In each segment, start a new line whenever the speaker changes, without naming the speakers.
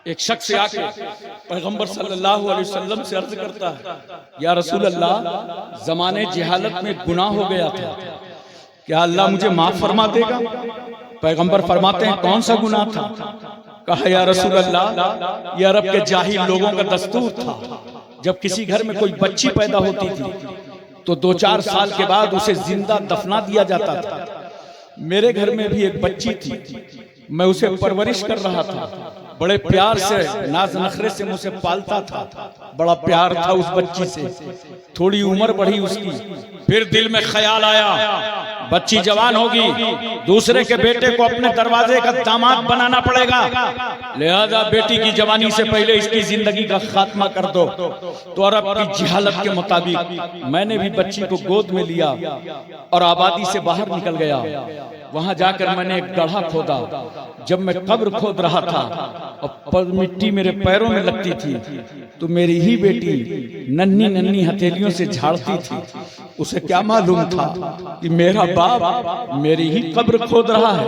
एक शख्स आके पैगंबर सल्लल्लाहु अलैहि वसल्लम से अर्ज करता है, या रसूल अल्लाह, जमाने जहालत में गुनाह हो गया था, क्या अल्लाह मुझे माफ फरमा देगा? पैगंबर फरमाते हैं, कौन सा गुनाह था? कहा, या रसूल अल्लाह, ये अरब के जाहिल लोगों का दस्तूर था, जब किसी घर में कोई बच्ची पैदा होती थी तो 2-4 साल के बाद उसे जिंदा दफना दिया जाता था। मेरे घर में भी एक बच्ची थी, मैं उसे परवरिश कर रहा था, बड़े प्यार से नाज नखरे से मुझे पालता था, बड़ा प्यार था उस बच्ची से। थोड़ी उम्र बढ़ी उसकी, फिर दिल में ख्याल आया बच्ची जवान होगी, दूसरे के बेटे को अपने दरवाजे का दामाद बनाना पड़ेगा, लिहाजा बेटी की जवानी से पहले इसकी जिंदगी का खात्मा कर दो। तो अरब की जहालत के मुताबिक मैंने भी बच्ची को गोद में लिया और आबादी से बाहर निकल गया। वहां जाकर मैंने एक गड्ढा खोदा। जब मैं कब्र खोद रहा था और मिट्टी मेरे पैरों में लगती थी तो मेरी ही बेटी नन्ही नन्ही हथेलियों से झाड़ती थी। उसे क्या मालूम था कि मेरा बाप मेरी ही कब्र खोद रहा है।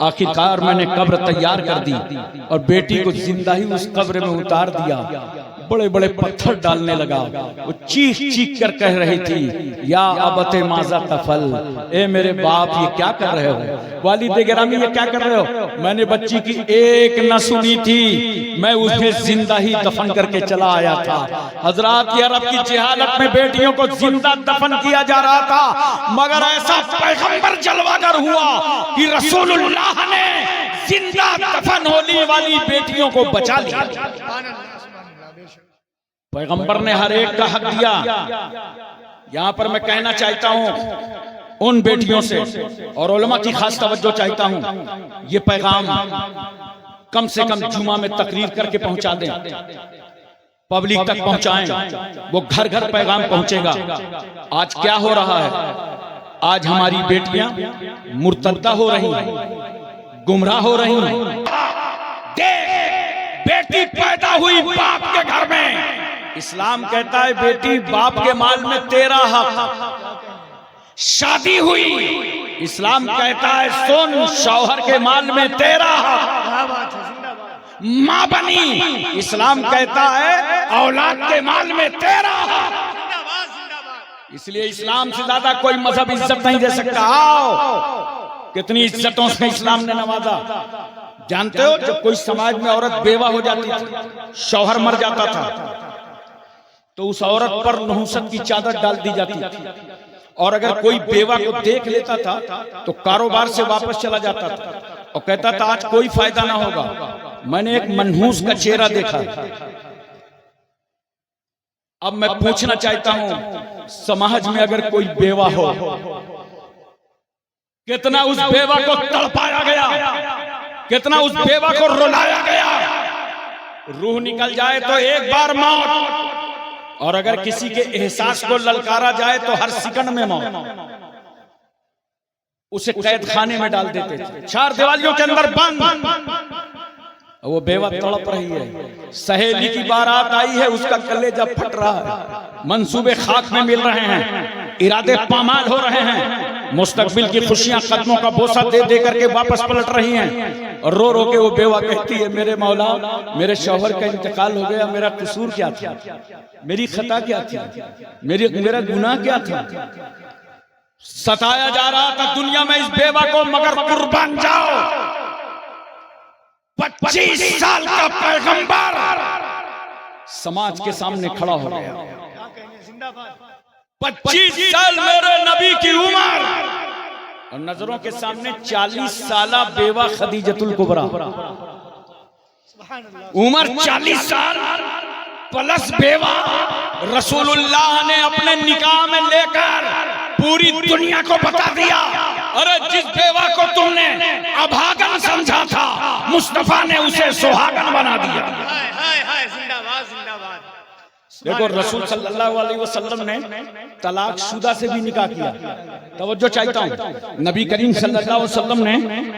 आखिरकार मैंने कब्र तैयार कर दी और बेटी को जिंदा ही उस कब्र में उतार दिया। बड़े बड़े पत्थर डालने लगा। वो चीख चीख कर कह रही थी, या अबते माजा तफल, ए मेरे बाप ये क्या कर रहे हो? वालिद गिरामी ये क्या कर रहे हो? मैंने बच्ची की एक न सुनी थी, मैं उसे जिंदा ही दफन करके चला आया था। हजरात, ये अरब की जहालत में बेटियों को जिंदा दफन किया जा रहा था, मगर ऐसा पैगंबर जलवागर हुआ कि रसूलुल्लाह ने जिंदा दफन होने वाली बेटियों को बचा लिया। पैगंबर ने हर एक का हक दिया। यहां पर मैं कहना चाहता हूं उन बेटियों से और उलमा की खास तवज्जो चाहता हूं, ये पैगाम कम से कम जुमा में तकरीर करके पहुंचा दें, पब्लिक तक पहुंचाएं, वो घर घर पैगाम पहुंचेगा। आज क्या हो रहा है? आज हमारी बेटियां मुर्तद्दा हो रही हैं, गुमराह हो रही हैं। बेटी पैदा हुई बाप के घर में, इस्लाम कहता है बेटी बाप के माल में तेरा हक। शादी हुई, इस्लाम कहता है सुन, शौहर के माल में तेरा हक। मां बनी, इस्लाम कहता है औलाद के माल में तेरा हक। इसलिए इस्लाम से ज्यादा कोई मजहब इज्जत नहीं दे सकता। आओ, कितनी इज्जतों से इस्लाम ने नवाजा। जानते हो, जब कोई समाज में औरत बेवा हो जाती थी, शौहर मर जाता था, तो उस औरत पर नहुसत की चादर डाल दी जाती थी। और अगर कोई बेवा को देख लेता था तो कारोबार से वापस चला जाता था और कहता था आज कोई फायदा ना होगा। मैंने एक मनहूस का चेहरा देखा। अब मैं पूछना चाहता हूं, समाज में अगर कोई बेवा हो, कितना उस बेवा को तड़पाया गया, कितना उस बेवा को रुलाया गया। रूह निकल जाए तो एक बार मौत, और अगर किसी के एहसास को ललकारा जाए तो हर सेकंड में मौत। उसे कैद खाने में डाल देते थे, 4 दीवारियों के अंदर बंद। वो बेवा तड़प रही है, सहेली की बारात आई है, उसका कलेजा फट रहा है, मंसूबे खाक में मिल रहे हैं, इरादे पामाल हो रहे हैं, मुस्तकबिल की खुशियां कदमों का बोसा दे दे करके वापस पलट रही हैं। और रो रो के वो बेवा कहती है, मेरे मौला, मेरे शौहर का इंतकाल हो गया, मेरा कसूर क्या था, मेरी खता क्या थी, मेरा गुनाह क्या था। सताया जा रहा था दुनिया में इस बेवा को, मगर कुर्बान जाओ। 25 साल का पैगंबर समाज के सामने खड़ा हो गया। 25 साल मेरे नबी की उम्र, और नजरों के सामने 40 साला बेवा खदीजतुल कुबरा। उम्र 40 साल प्लस बेवा, रसूलुल्लाह ने अपने निकाह में लेकर पूरी दुनिया को बता दिया, अरे जिस बेवा को तुमने अभागन समझा था, मुस्तफा ने उसे सुहागन बना दिया। देखो, रसूल सल्लल्लाहु अलैहि वसल्लम ने तलाक शुदा से भी निकाह किया। तवज्जो चाहता हूं, नबी करीम सल्लल्लाहु अलैहि वसल्लम ने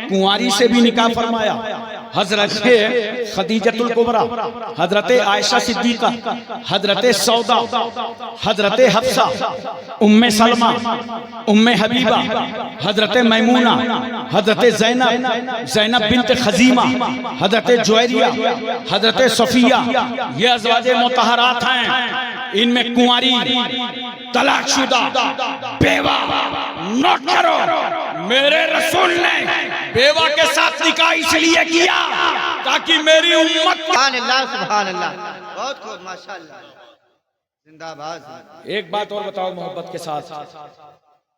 कुंवारी से भी निकाह फरमाया। हजरत खदीजतुल कुबरा, हजरत आयशा सिद्दीका, हजरत सौदा, हजरत हफ्सा, उम्मे सलमा, उम्मे हबीबा, हजरत मैमूना, हजरत ज़ैनब बिन्त खजीमा, हजरत जुवैरिया, हजरत सफिया, ये अज़वाजे मुतहरात हैं। इनमें कुंवारी, तलाकशुदा, बेवा, नोट करो, मेरे रसूल ने बेवा के साथ निकाह इसलिए किया ताकि मेरी उम्मत
सुभान अल्लाह, बहुत खूब, माशाअल्लाह, जिंदाबाद।
एक बात और बताओ मोहब्बत के साथ,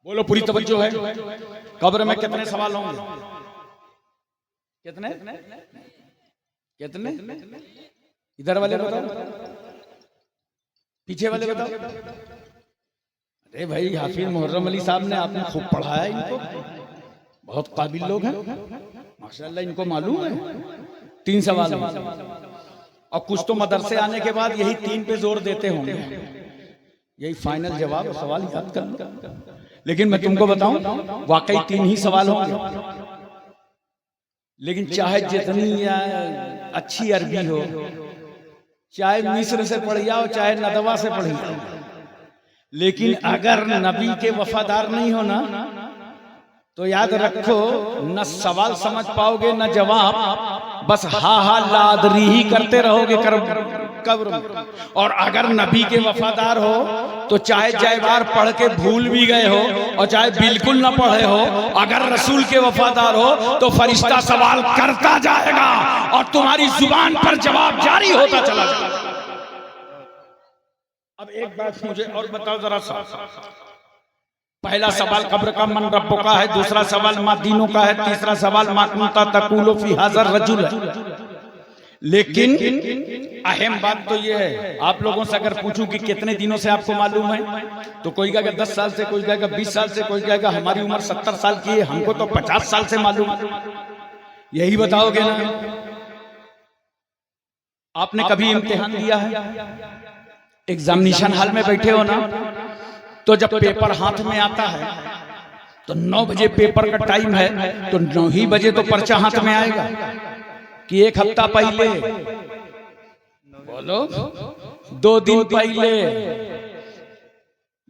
बोलो पूरी तवज्जो है। कब्र में कितने सवाल होंगे? कितने कितने? इधर वाले बताओ, पीछे वाले बताओ। अरे भाई हाफिज मुहर्रम अली साहब ने आपने खूब पढ़ाया इनको, बहुत काबिल लोग हैं माशाल्लाह, इनको मालूम है। 3 सवाल और कुछ तो मदरसे आने के बाद यही 3 पे जोर देते होंगे, यही फाइनल जवाब, सवाल याद कर लो। लेकिन मैं तुमको बताऊं वाकई 3 ही सवाल होंगे, लेकिन चाहे जितनी अच्छी अरबी हो, चाहे मिस्र से पढ़ी आओ, चाहे नदवा से पढ़ी आओ, लेकिन अगर नबी के वफादार नहीं हो ना, तो याद रखो न सवाल समझ पाओगे न जवाब, बस हा हा लादरी ही करते रहोगे कब्र में। और अगर नबी के वफादार हो तो चाहे जयबार पढ़ के भूल भी गए हो और चाहे बिल्कुल न पढ़े हो, अगर रसूल के वफादार हो तो फरिश्ता सवाल करता जाएगा और तुम्हारी जुबान पर जवाब जारी होता चला जाएगा। अब एक बात मुझे और बताओ जरा सा, पहला सवाल कब्र का मन रब्बो का है, दूसरा सवाल मा दीनों का है, तीसरा सवाल मा कुंता तकुलु फी हाज़ा रजुल है। लेकिन अहम बात तो ये है, आप लोगों से अगर पूछूं कि कितने दिनों से आपको मालूम है, तो कोई कहेगा 10 साल से, कोई कहेगा 20 साल से, कोई कहेगा हमारी उम्र 70 साल की है, हमको तो 50 साल से मालूम है। यही बताओगे ना? आपने कभी इम्तिहान दिया है? एग्जामिनेशन हॉल में बैठे हो ना, तो जब पेपर हाथ में आता है तो 9 बजे पेपर का टाइम है, तो 9 ही बजे तो पर्चा हाथ में आएगा कि 1 हफ्ता पहले, बोलो 2 दिन पहले।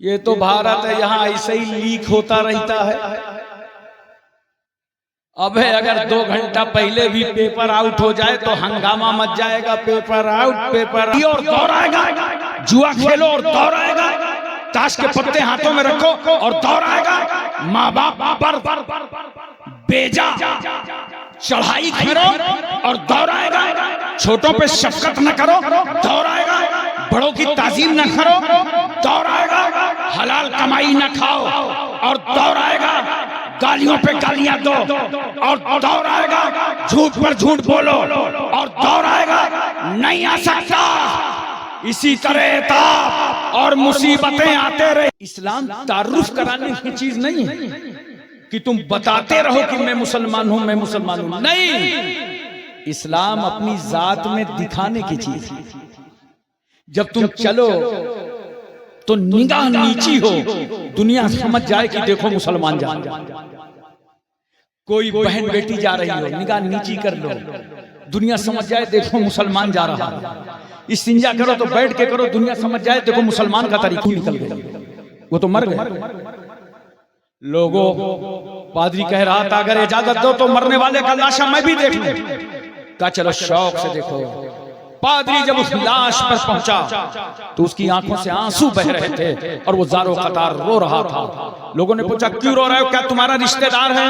ये तो भारत है, यहाँ ऐसे ही लीक होता रहता है। अबे अगर 2 घंटा पहले भी पेपर आउट हो जाए तो हंगामा मच जाएगा, पेपर आउट, पेपर और दौड़ाएगा, जुआ खेलो और दौड़ाएगा, ताश के पत्ते हाथों में रखो और दौड़ाएगा, माँ बाप पर बेजा चढ़ाई करो और दौड़ाएगा, छोटों पे शफकत न करो, दौड़ाएगा, बड़ों की ताजीम न करो, दौड़ाएगा, हलाल कमाई न खाओ और दौड़ाएगा, गालियों पे गालियां दो और दौड़ाएगा, झूठ पर झूठ बोलो और दौड़ाएगा, नहीं आ सकता। इसी तरह ताप और मुसीबतें आते रहे। इस्लाम तारुफ कराने की चीज नहीं है कि तुम बताते रहो कि मैं मुसलमान हूं, मैं मुसलमान हूं, नहीं। इस्लाम अपनी जात में दिखाने की चीज है। जब तुम चलो तो निगाह नीची हो, दुनिया समझ जाए कि देखो मुसलमान जा। कोई बहन बेटी जा रही हो, निगाह नीची कर लो, दुनिया समझ जाए देखो मुसलमान जा रहा है। इस्तिंजा करो तो बैठ के करो, दुनिया समझ जाए देखो मुसलमान का तरीका निकल गया, वो तो मर गए। लोगों, पादरी कह रहा था अगर इजाजत दो तो मरने वाले का लाशा मैं भी देख लूं। कहा चलो शौक से देखो। पादरी जब उस लाश पर पहुंचा तो उसकी आंखों से आंसू बह रहे थे और वो ज़ारो कतार रो रहा था। लोगों ने पूछा क्यों रो रहे हो, क्या तुम्हारा रिश्तेदार है?